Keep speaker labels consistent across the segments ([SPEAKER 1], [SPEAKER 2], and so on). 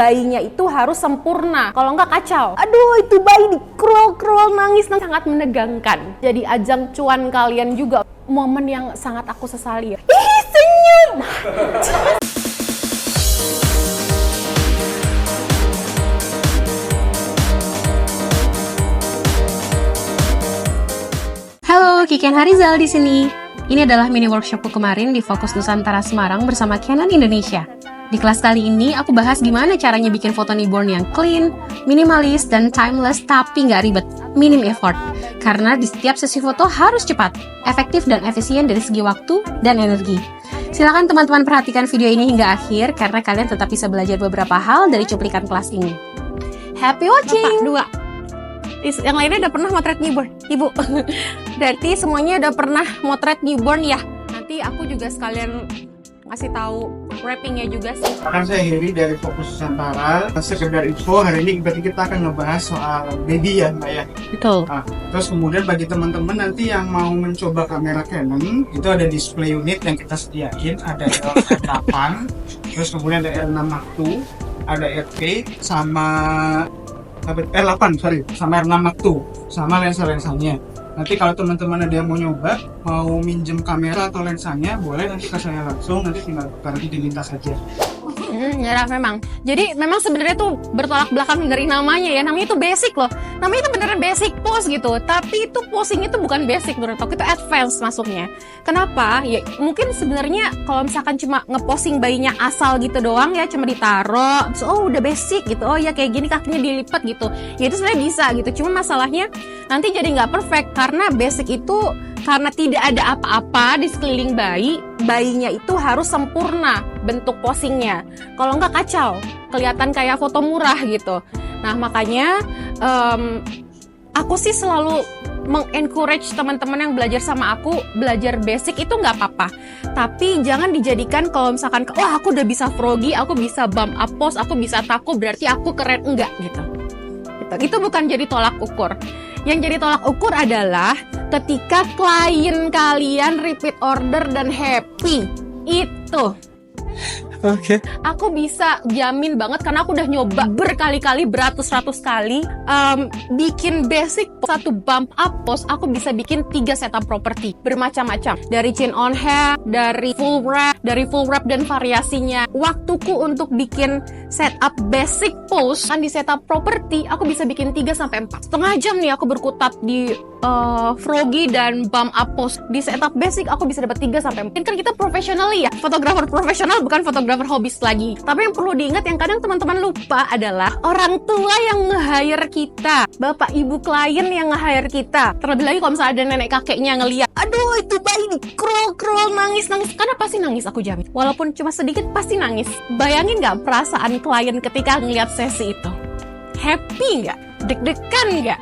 [SPEAKER 1] bayinya itu harus sempurna, kalau nggak kacau. Aduh, itu bayi dikrol-krol nangis sangat menegangkan. Jadi ajang cuan kalian juga. Momen yang sangat aku sesali ya. Ih, senyum.
[SPEAKER 2] Halo, Kiken Harizal di sini. Ini adalah mini workshopku kemarin di Fokus Nusantara Semarang bersama Canon Indonesia. Di kelas kali ini, aku bahas gimana caranya bikin foto newborn yang clean, minimalis, dan timeless tapi nggak ribet, minim effort. Karena di setiap sesi foto harus cepat, efektif, dan efisien dari segi waktu dan energi. Silakan teman-teman perhatikan video ini hingga akhir, karena kalian tetap bisa belajar beberapa hal dari cuplikan kelas ini. Happy watching!
[SPEAKER 1] Dua. Yang lainnya udah pernah motret newborn, Ibu. Berarti semuanya udah pernah motret newborn ya. Nanti aku juga sekalian ngasih tahu wrappingnya juga sih.
[SPEAKER 3] Kan saya Heri dari Fokus Nusantara. Sekedar info, hari ini berarti kita akan ngebahas soal baby ya, Mbak ya.
[SPEAKER 2] Betul.
[SPEAKER 3] Nah, terus kemudian bagi teman-teman nanti yang mau mencoba kamera Canon, itu ada display unit yang kita sediain, ada R8, terus kemudian ada R6 Mark II, ada RP, sama R8, sama R6 Mark II, sama lensa-lensanya. Nanti kalau teman-teman ada yang mau nyoba, mau minjem kamera atau lensanya, boleh nanti ke saya langsung, nanti tinggal diminta saja.
[SPEAKER 1] Ya memang. Jadi memang sebenarnya tuh bertolak belakang dari namanya ya. Namanya itu basic loh. Namanya itu beneran basic pose gitu. Tapi itu posing itu bukan basic menurut aku, itu advance masuknya. Kenapa? Ya mungkin sebenarnya kalau misalkan cuma ngeposing bayinya asal gitu doang ya, cuma ditaro, terus, oh udah basic gitu. Oh ya kayak gini kakinya dilipat gitu. Ya itu sebenarnya bisa gitu. Cuma masalahnya nanti jadi nggak perfect karena basic itu karena tidak ada apa-apa di sekeliling bayinya itu harus sempurna bentuk posingnya. Kalau nggak kacau, kelihatan kayak foto murah gitu. Nah makanya aku sih selalu mengencourage teman-teman yang belajar sama aku, belajar basic itu nggak apa-apa. Tapi jangan dijadikan kalau misalkan, wah aku udah bisa froggy, aku bisa bump up pose, aku bisa taco, berarti aku keren. Enggak gitu. Itu bukan jadi tolak ukur. Yang jadi tolak ukur adalah ketika klien kalian repeat order dan happy. Itu.
[SPEAKER 3] Oke.
[SPEAKER 1] Aku bisa jamin banget karena aku udah nyoba berkali-kali, beratus-ratus kali bikin basic satu bump up pose, aku bisa bikin 3 setup properti bermacam-macam. Dari chin on hair, dari full wrap dan variasinya. Waktuku untuk bikin setup basic pose kan di setup properti, aku bisa bikin 3 sampai 4. Setengah jam nih aku berkutat di froggy dan bump up pose. Di setup basic aku bisa dapat 3 sampai 4. Kan kita professionally ya, fotografer profesional bukan fotografer hobis lagi. Tapi yang perlu diingat yang kadang teman-teman lupa adalah orang tua yang nge-hire kita, bapak ibu klien yang nge-hire kita. Terlebih lagi kalau misalnya ada nenek kakeknya ngeliat, aduh itu bayi dikrol-krol nangis, karena pasti nangis aku jamin. Walaupun cuma sedikit pasti nangis. Bayangin nggak perasaan klien ketika ngeliat sesi itu? Happy nggak? Deg-degan nggak?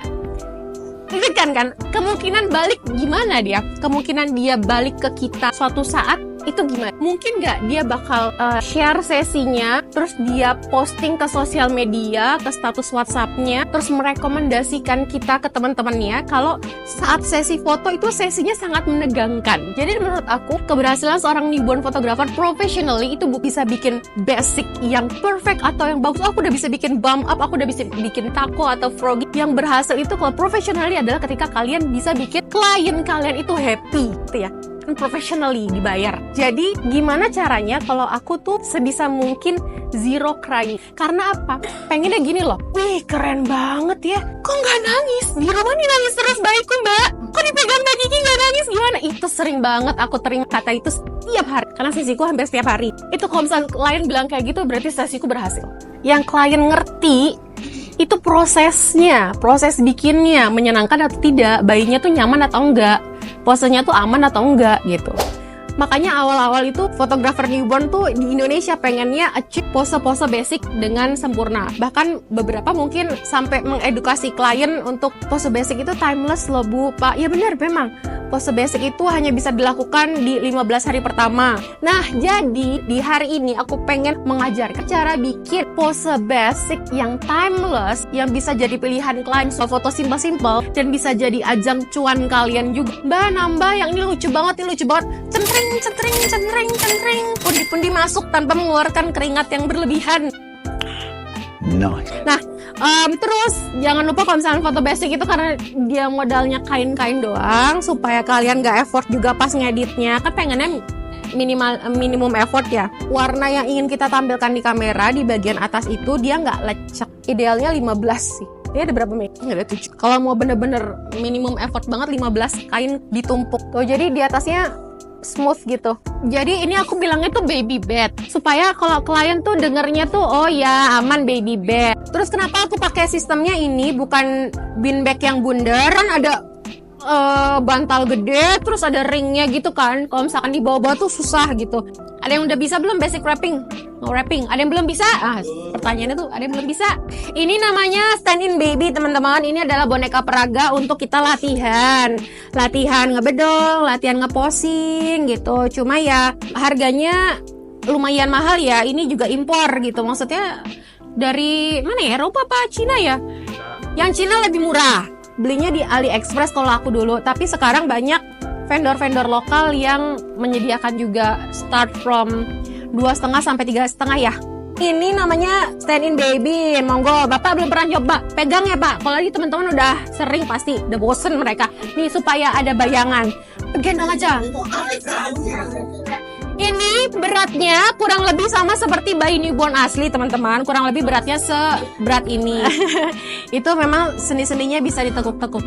[SPEAKER 1] Deg-degan kan? Kemungkinan balik gimana dia? Kemungkinan dia balik ke kita suatu saat itu gimana? Mungkin nggak dia bakal share sesinya, terus dia posting ke sosial media, ke status WhatsApp-nya, terus merekomendasikan kita ke teman-temannya kalau saat sesi foto itu sesinya sangat menegangkan. Jadi menurut aku, keberhasilan seorang newborn photographer professionally itu bisa bikin basic yang perfect atau yang bagus. Aku udah bisa bikin bump up, aku udah bisa bikin taco atau froggy. Yang berhasil itu kalau professionally adalah ketika kalian bisa bikin klien kalian itu happy, gitu ya. Professionally dibayar. Jadi gimana caranya kalau aku tuh sebisa mungkin zero crying? Karena apa? Pengennya gini loh, wih keren banget ya, kok nggak nangis? Di rumah nih nangis terus bayiku mbak, kok dipegang Mbak Kiki nggak nangis? Gimana? Itu sering banget aku terima kata itu setiap hari, karena sesiku hampir setiap hari. Itu kalau misalnya klien bilang kayak gitu berarti sesiku berhasil. Yang klien ngerti itu prosesnya, proses bikinnya menyenangkan atau tidak, bayinya tuh nyaman atau enggak, posenya tuh aman atau enggak gitu. Makanya awal-awal itu fotografer newborn tuh di Indonesia pengennya achieve pose-pose basic dengan sempurna. Bahkan beberapa mungkin sampai mengedukasi klien untuk pose basic itu timeless loh Bu, Pak. Ya benar memang. Pose basic itu hanya bisa dilakukan di 15 hari pertama. Nah, jadi di hari ini aku pengen mengajarkan cara bikin pose basic yang timeless, yang bisa jadi pilihan klien soal foto simpel-simpel dan bisa jadi ajang cuan kalian juga. Mbak, nambah yang ini lucu banget, centring, pundi-pundi masuk tanpa mengeluarkan keringat yang berlebihan.
[SPEAKER 4] Nice.
[SPEAKER 1] Nah, terus jangan lupa kalau misalnya foto basic itu karena dia modalnya kain-kain doang, supaya kalian gak effort juga pas ngeditnya. Kan pengennya minimum effort ya. Warna yang ingin kita tampilkan di kamera di bagian atas itu dia nggak lecek. Idealnya 15 sih. Ini ada berapa nih? Nggak ada 7. Kalau mau bener-bener minimum effort banget 15 kain ditumpuk. Tuh, jadi di atasnya smooth gitu. Jadi ini aku bilangnya tuh baby bed. Supaya kalau klien tuh dengernya tuh oh ya aman baby bed. Terus kenapa aku pakai sistemnya ini bukan bean bag yang bundar? Kan ada bantal gede, terus ada ringnya gitu kan. Kalau misalkan di bawah-bawah tuh susah gitu. Ada yang udah bisa belum basic wrapping? Mau wrapping? Ada yang belum bisa? Pertanyaannya tuh ada yang belum bisa. Ini namanya stand-in baby teman-teman. Ini adalah boneka peraga untuk kita latihan ngebedong, latihan ngeposing gitu. Cuma ya harganya lumayan mahal ya. Ini juga impor gitu. Maksudnya dari mana ya? Eropa apa Cina ya? Yang Cina lebih murah. Belinya di AliExpress kalau aku dulu, tapi sekarang banyak vendor-vendor lokal yang menyediakan juga start from 2,5 sampai 3,5 ya. Ini namanya stand-in baby. Monggo, Bapak belum pernah coba, pegang ya Pak. Kalau lagi teman-teman udah sering pasti, udah bosen mereka. Nih supaya ada bayangan, gendong aja. Ini beratnya kurang lebih sama seperti bayi newborn asli teman-teman. Kurang lebih beratnya seberat ini. Itu memang seni-seninya bisa ditekuk-tekuk.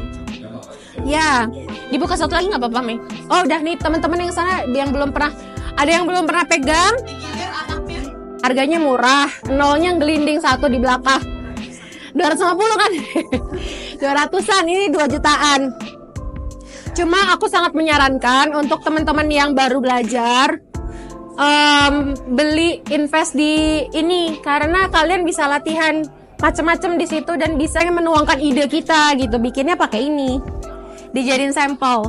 [SPEAKER 1] Ya, dibuka satu lagi nggak apa-apa Mei? Oh udah nih teman-teman yang sana yang belum pernah, ada yang belum pernah pegang. Harganya murah, nolnya gelinding satu di belakang. 250 kan? 200-an, ini 2 jutaan. Cuma aku sangat menyarankan untuk teman-teman yang baru belajar beli invest di ini karena kalian bisa latihan macam-macam di situ dan bisa menuangkan ide kita gitu. Bikinnya pakai ini, dijadiin sampel.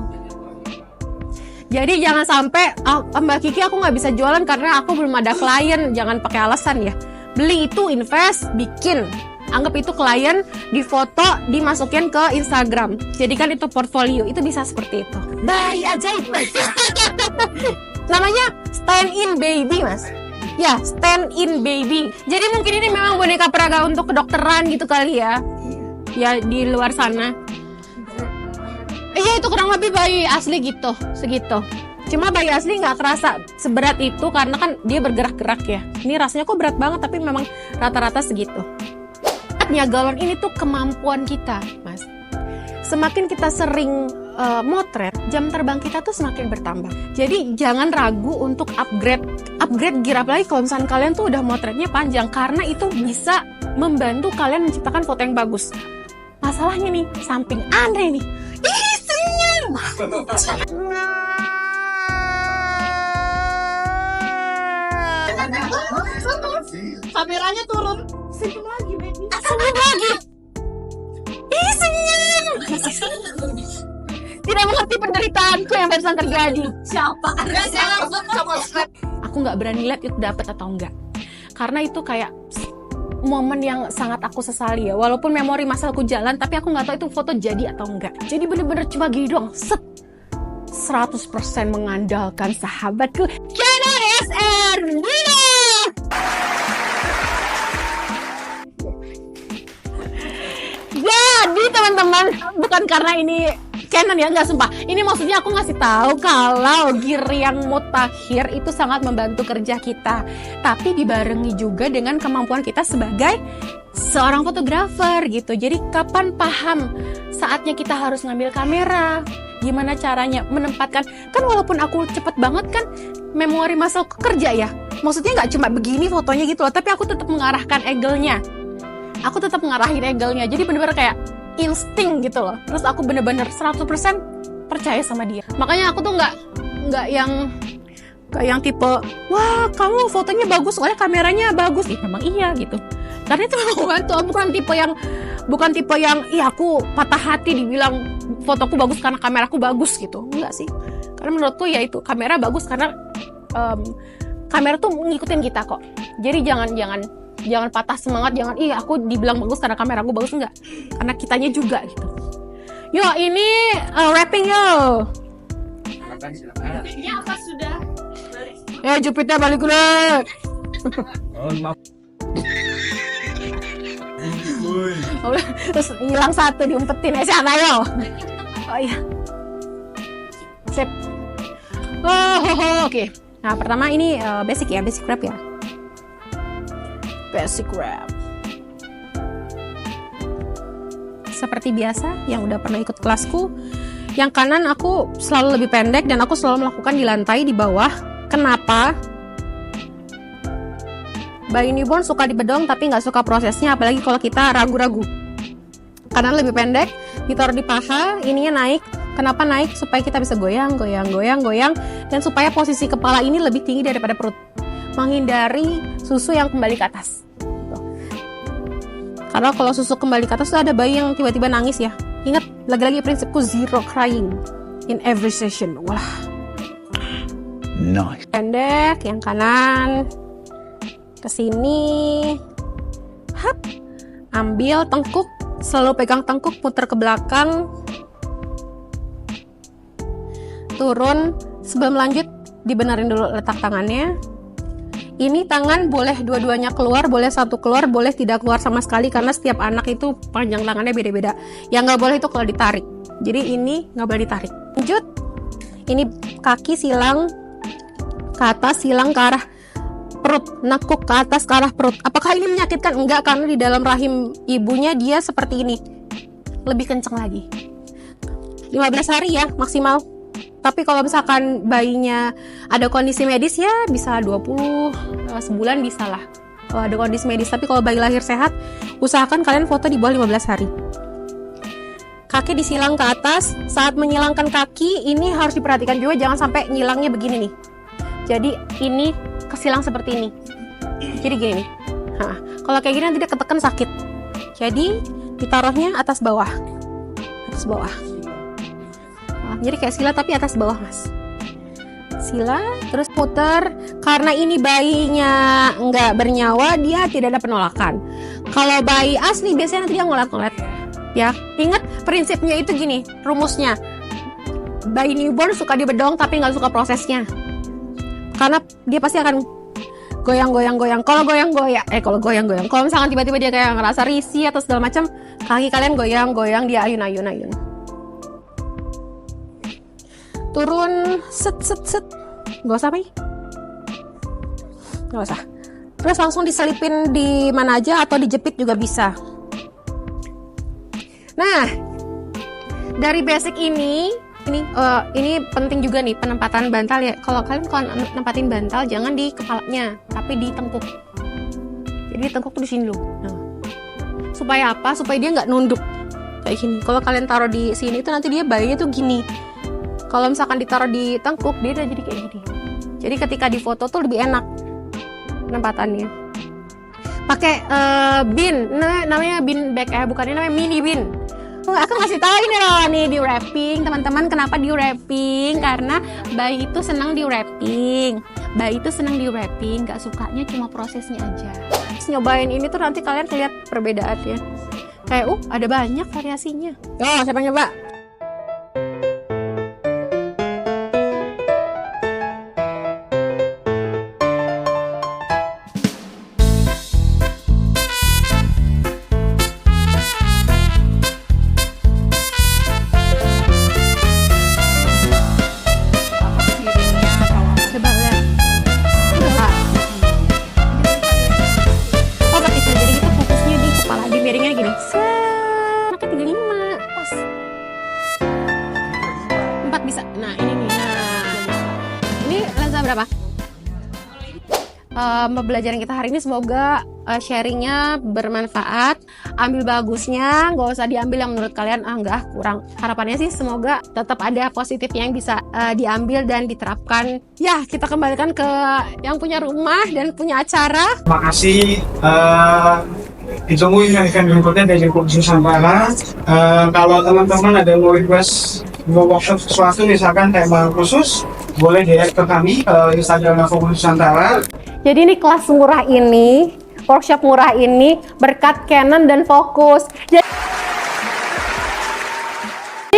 [SPEAKER 1] Jadi jangan sampai Mbak Kiki aku nggak bisa jualan karena aku belum ada klien. Jangan pakai alasan ya. Beli itu invest, bikin. Anggap itu klien, difoto, dimasukin ke Instagram. Jadikan itu portfolio. Itu bisa seperti itu. Bayi ajaib. Namanya stand-in baby mas. Ya, stand-in baby. Jadi mungkin ini memang boneka peraga untuk kedokteran gitu kali ya. Ya di luar sana. Iya itu kurang lebih bayi asli gitu, segitu. Cuma bayi asli nggak kerasa seberat itu karena kan dia bergerak-gerak ya. Ini rasanya kok berat banget tapi memang rata-rata segitu. Galon ini tuh kemampuan kita mas. Semakin kita sering motret, jam terbang kita tuh semakin bertambah. Jadi jangan ragu untuk upgrade gear, apalagi kalau misalnya kalian tuh udah motretnya panjang, karena itu bisa membantu kalian menciptakan foto yang bagus. Masalahnya nih, samping aneh nih. Ih, senyum. Kameranya turun. Senyum lagi, baby. Senyum lagi. Ih, senyum. Tidak mengerti penderitaanku yang barusan terjadi. Siapa? Aku nggak berani lihat itu dapat atau enggak. Karena itu kayak momen yang sangat aku sesali ya. Walaupun memori masalahku jalan, tapi aku nggak tahu itu foto jadi atau enggak. Jadi bener-bener cuma gini doang. 100% mengandalkan sahabatku Canon SR Nina. Jadi teman-teman, bukan karena ini Canon ya, nggak sumpah. Ini maksudnya aku ngasih tahu kalau gear yang mutakhir itu sangat membantu kerja kita. Tapi dibarengi juga dengan kemampuan kita sebagai seorang fotografer gitu. Jadi kapan paham saatnya kita harus ngambil kamera, gimana caranya menempatkan. Kan walaupun aku cepet banget kan, memori masalahku kerja ya. Maksudnya nggak cuma begini fotonya gitu loh, tapi aku tetap mengarahkan angle-nya. Aku tetap ngarahin angle-nya. Jadi bener-bener kayak insting gitu loh. Terus aku bener-bener 100% percaya sama dia. Makanya aku tuh nggak yang tipe wah kamu fotonya bagus soalnya kameranya bagus. Memang iya gitu. Karena itu memang membantu. Bukan tipe yang iya aku patah hati dibilang fotoku bagus karena kameraku bagus gitu. Enggak sih. Karena menurutku ya itu kamera bagus karena kamera tuh ngikutin kita kok. Jadi jangan patah semangat, jangan aku dibilang bagus karena kameraku bagus, enggak. Karena kitanya juga gitu. Yo, ini wrapping yo. Wrappingnya apa sudah? Ya, Jupiter balik dulu. Terus hilang satu, diumpetin sana yo. Oh iya. Sip. Oke. Nah, pertama ini basic wrap ya. Basic wrap. Seperti biasa yang udah pernah ikut kelasku, yang kanan aku selalu lebih pendek dan aku selalu melakukan di lantai di bawah. Kenapa? Bayi newborn suka dibedong tapi nggak suka prosesnya, apalagi kalau kita ragu-ragu. Kanan lebih pendek, ditaruh di paha, ininya naik. Kenapa naik? Supaya kita bisa goyang, dan supaya posisi kepala ini lebih tinggi daripada perut, menghindari susu yang kembali ke atas. Karena kalau susu kembali ke atas tuh ada bayi yang tiba-tiba nangis ya. Ingat, lagi-lagi prinsipku zero crying in every session. Wah.
[SPEAKER 4] Nice.
[SPEAKER 1] Pendek, yang kanan ke sini. Hap. Ambil tengkuk, selalu pegang tengkuk, putar ke belakang. Turun, sebelum lanjut dibenerin dulu letak tangannya. Ini tangan boleh dua-duanya keluar, boleh satu keluar, boleh tidak keluar sama sekali karena setiap anak itu panjang tangannya beda-beda. Yang nggak boleh itu kalau ditarik. Jadi ini nggak boleh ditarik. Lanjut, ini kaki silang ke atas, silang ke arah perut, nekuk ke atas ke arah perut. Apakah ini menyakitkan? Enggak, karena di dalam rahim ibunya dia seperti ini. Lebih kenceng lagi. 15 hari ya maksimal. Tapi kalau misalkan bayinya ada kondisi medis ya bisa 20, sebulan bisa lah kalau ada kondisi medis. Tapi kalau bayi lahir sehat, usahakan kalian foto di bawah 15 hari. Kaki disilang ke atas. Saat menyilangkan kaki, ini harus diperhatikan juga, jangan sampai nyilangnya begini nih. Jadi ini kesilang seperti ini. Jadi gini nih. Nah, kalau kayak gini nanti dia ketekan sakit. Jadi ditaruhnya atas bawah. Atas bawah. Jadi kayak sila tapi atas bawah mas. Sila terus putar. Karena ini bayinya nggak bernyawa, dia tidak ada penolakan. Kalau bayi asli biasanya nanti dia ngolet-ngolet. Ya, ingat prinsipnya itu gini, rumusnya. Bayi newborn suka dibedong tapi nggak suka prosesnya. Karena dia pasti akan goyang-goyang. Kalau goyang-goyang. Kalau misalkan tiba-tiba dia kayak ngerasa risih atau segala macam, kaki kalian goyang-goyang, dia ayun-ayun. Turun, set. Gak usah apa ya? Gak usah. Terus langsung diselipin di mana aja atau dijepit juga bisa. Nah, dari basic ini penting juga nih penempatan bantal ya. Kalau kalian nempatin bantal jangan di kepalanya, tapi di tengkuk. Jadi tengkuk tuh di sini dulu. Nah. Supaya apa? Supaya dia nggak nunduk kayak gini. Kalau kalian taruh di sini itu nanti dia bayinya tuh gini. Kalau misalkan ditaruh di tengkuk, dia udah jadi kayak gini. Jadi ketika difoto tuh lebih enak penempatannya. Pakai bin, namanya bin bag bukan, ini namanya mini bin. Aku ngasih tahu ini loh, nih di wrapping teman-teman. Kenapa di wrapping? Karena bayi itu senang di wrapping. Gak sukanya cuma prosesnya aja. Terus nyobain ini tuh nanti kalian lihat perbedaannya. Kayak ada banyak variasinya. Yo, siapa nyoba? Berapa? Pembelajaran kita hari ini semoga sharingnya bermanfaat. Ambil bagusnya, nggak usah diambil yang menurut kalian enggak kurang. Harapannya sih semoga tetap ada positifnya yang bisa diambil dan diterapkan. Ya, kita kembalikan ke yang punya rumah dan punya acara.
[SPEAKER 3] Terima kasih. Ditunggu event berikutnya dari Kursus Nusantara. Kalau teman-teman ada mau request workshop sesuatu misalkan tema khusus, boleh direct ke kami ke Instagram Kursus Nusantara.
[SPEAKER 1] Jadi ini kelas murah ini, workshop murah ini berkat Canon dan Focus. Jadi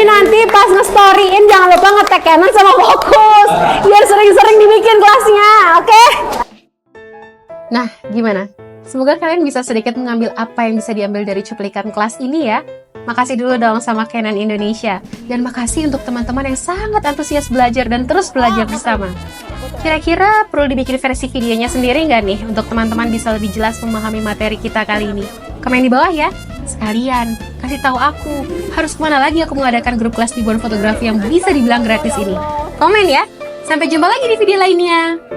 [SPEAKER 1] nanti pas nge-storyin jangan lupa nge-tag Canon sama Focus biar sering-sering dibikin kelasnya, oke? Nah, gimana?
[SPEAKER 2] Semoga kalian bisa sedikit mengambil apa yang bisa diambil dari cuplikan kelas ini ya. Makasih dulu dong sama Canon Indonesia. Dan makasih untuk teman-teman yang sangat antusias belajar dan terus belajar bersama. Kira-kira perlu dibikin versi videonya sendiri nggak nih? Untuk teman-teman bisa lebih jelas memahami materi kita kali ini. Komen di bawah ya. Sekalian, kasih tahu aku, harus kemana lagi aku mengadakan grup kelas newborn fotografi yang bisa dibilang gratis ini. Komen ya. Sampai jumpa lagi di video lainnya.